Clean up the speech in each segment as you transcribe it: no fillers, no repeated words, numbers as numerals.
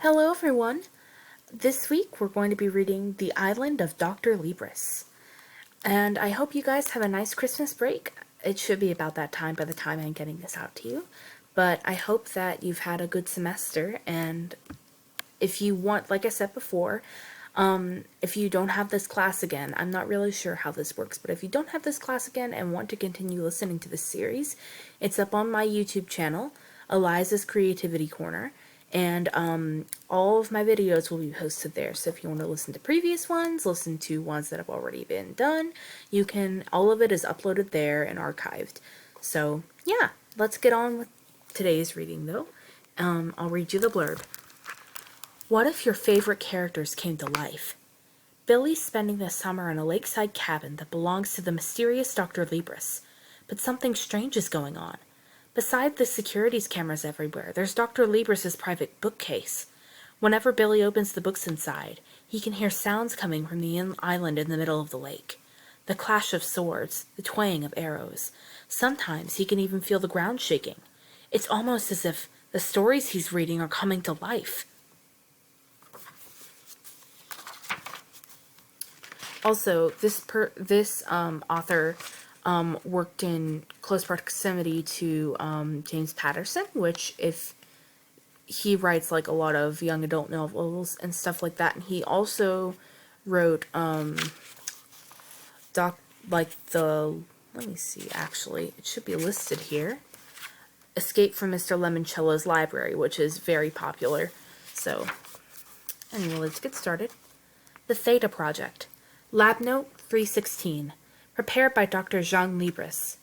Hello everyone! This week we're going to be reading The Island of Dr. Libris. And I hope you guys have a nice Christmas break. It should be about that time by the time I'm getting this out to you. But I hope that you've had a good semester, and if you want, like I said before, if you don't have this class again, I'm not really sure how this works, but if you don't have this class again and want to continue listening to this series, it's up on my YouTube channel, Eliza's Creativity Corner, and all of my videos will be posted there. So if you want to listen to previous ones, listen to ones that have already been done, you can, all of it is uploaded there and archived. So yeah, let's get on with today's reading though. I'll read you the blurb. What if your favorite characters came to life? Billy's spending the summer in a lakeside cabin that belongs to the mysterious Dr. Libris, but something strange is going on. Beside the securities cameras everywhere, there's Dr. Libris's private bookcase. Whenever Billy opens the books inside, he can hear sounds coming from the island in the middle of the lake. The clash of swords, the twang of arrows. Sometimes he can even feel the ground shaking. It's almost as if the stories he's reading are coming to life. Also, this author worked in close proximity to James Patterson, which if he writes like a lot of young adult novels and stuff like that, and he also wrote let me see, actually, it should be listed here. Escape from Mr. Lemoncello's Library, which is very popular. So, anyway, let's get started. The Theta Project. Lab Note 316. Prepared by Dr. Jean Libris.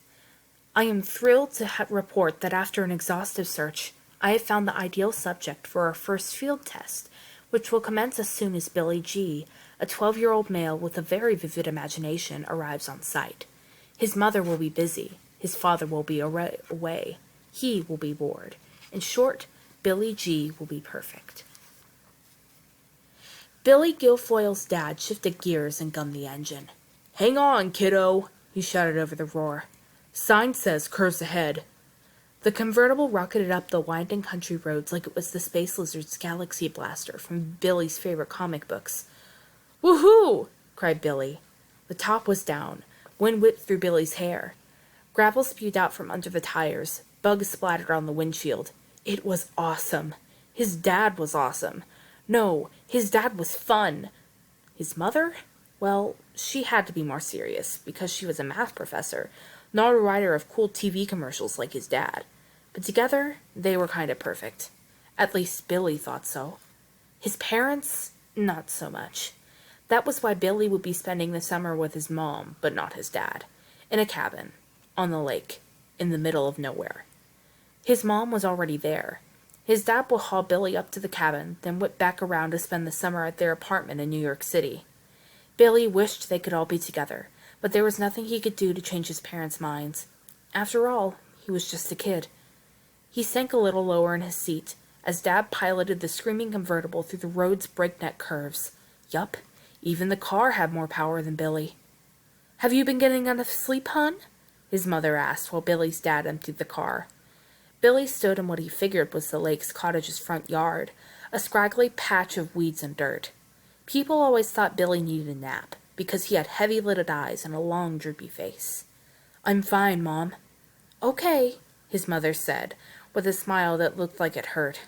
I am thrilled to report that after an exhaustive search, I have found the ideal subject for our first field test, which will commence as soon as Billy G., a 12-year-old male with a very vivid imagination, arrives on site. His mother will be busy. His father will be away. He will be bored. In short, Billy G. will be perfect. Billy Guilfoyle's dad shifted gears and gunned the engine. "Hang on, kiddo," he shouted over the roar. "Sign says curves ahead." The convertible rocketed up the winding country roads like it was the Space Lizard's Galaxy Blaster from Billy's favorite comic books. "Woohoo!" cried Billy. The top was down. Wind whipped through Billy's hair. Gravel spewed out from under the tires. Bugs splattered on the windshield. It was awesome. His dad was awesome. No, his dad was fun. His mother? Well, she had to be more serious, because she was a math professor, not a writer of cool TV commercials like his dad. But together, they were kind of perfect. At least Billy thought so. His parents? Not so much. That was why Billy would be spending the summer with his mom, but not his dad, in a cabin, on the lake, in the middle of nowhere. His mom was already there. His dad would haul Billy up to the cabin, then whip back around to spend the summer at their apartment in New York City. Billy wished they could all be together, but there was nothing he could do to change his parents' minds. After all, he was just a kid. He sank a little lower in his seat, as Dad piloted the screaming convertible through the road's breakneck curves. Yup, even the car had more power than Billy. "Have you been getting enough sleep, hon?" his mother asked while Billy's dad emptied the car. Billy stood in what he figured was the Lake's cottage's front yard, a scraggly patch of weeds and dirt. People always thought Billy needed a nap, because he had heavy-lidded eyes and a long, droopy face. "I'm fine, Mom." "Okay," his mother said, with a smile that looked like it hurt.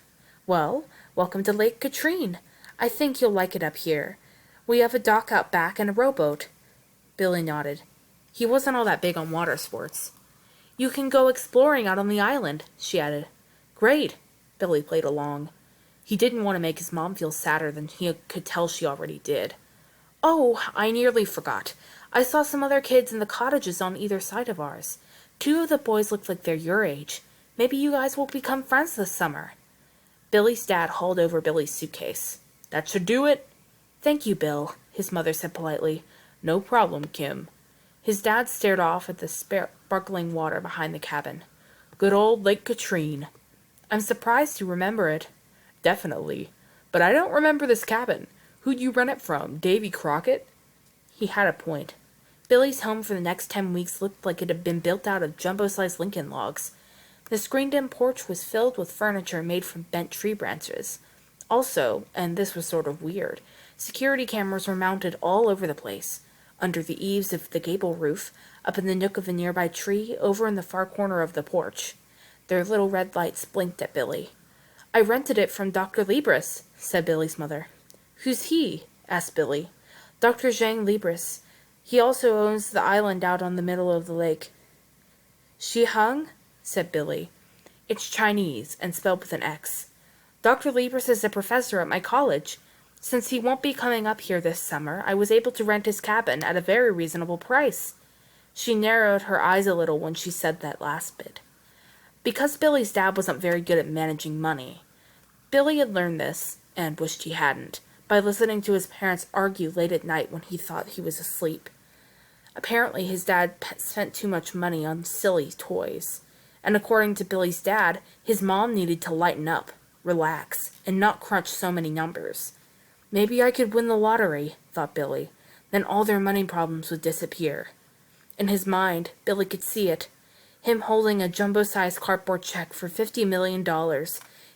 "Well, welcome to Lake Katrine. I think you'll like it up here. We have a dock out back and a rowboat." Billy nodded. He wasn't all that big on water sports. "You can go exploring out on the island," she added. "Great." Billy played along. He didn't want to make his mom feel sadder than he could tell she already did. "Oh, I nearly forgot. I saw some other kids in the cottages on either side of ours. 2 of the boys looked like they're your age. Maybe you guys will become friends this summer." Billy's dad hauled over Billy's suitcase. "That should do it." "Thank you, Bill," his mother said politely. "No problem, Kim." His dad stared off at the sparkling water behind the cabin. "Good old Lake Katrine. I'm surprised you remember it." "Definitely. But I don't remember this cabin. Who'd you rent it from, Davy Crockett?" He had a point. Billy's home for the next 10 weeks looked like it had been built out of jumbo-sized Lincoln logs. The screened-in porch was filled with furniture made from bent tree branches. Also, and this was sort of weird, security cameras were mounted all over the place. Under the eaves of the gable roof, up in the nook of a nearby tree, over in the far corner of the porch. Their little red lights blinked at Billy. "I rented it from Dr. Libris," said Billy's mother. "Who's he?" asked Billy. "Dr. Zhang Libris. He also owns the island out on the middle of the lake." "Shi Hung?" said Billy. "It's Chinese, and spelled with an X. Dr. Libris is a professor at my college. Since he won't be coming up here this summer, I was able to rent his cabin at a very reasonable price." She narrowed her eyes a little when she said that last bit. Because Billy's dad wasn't very good at managing money. Billy had learned this, and wished he hadn't, by listening to his parents argue late at night when he thought he was asleep. Apparently his dad spent too much money on silly toys. And according to Billy's dad, his mom needed to lighten up, relax, and not crunch so many numbers. Maybe I could win the lottery, thought Billy. Then all their money problems would disappear. In his mind, Billy could see it. Him holding a jumbo-sized cardboard check for $50 million.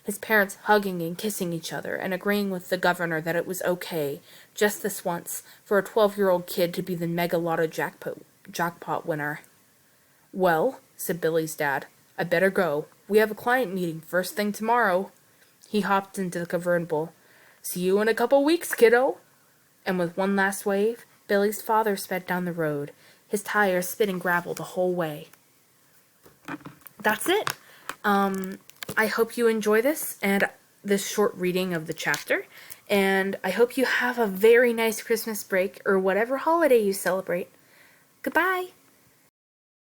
His parents hugging and kissing each other and agreeing with the governor that it was okay, just this once, for a 12-year-old kid to be the mega lotto jackpot winner. "Well," said Billy's dad, "I better go. We have a client meeting first thing tomorrow." He hopped into the convertible. "See you in a couple weeks, kiddo." And with one last wave, Billy's father sped down the road, his tires spitting gravel the whole way. That's it. I hope you enjoy this and this short reading of the chapter, and I hope you have a very nice Christmas break or whatever holiday you celebrate. Goodbye.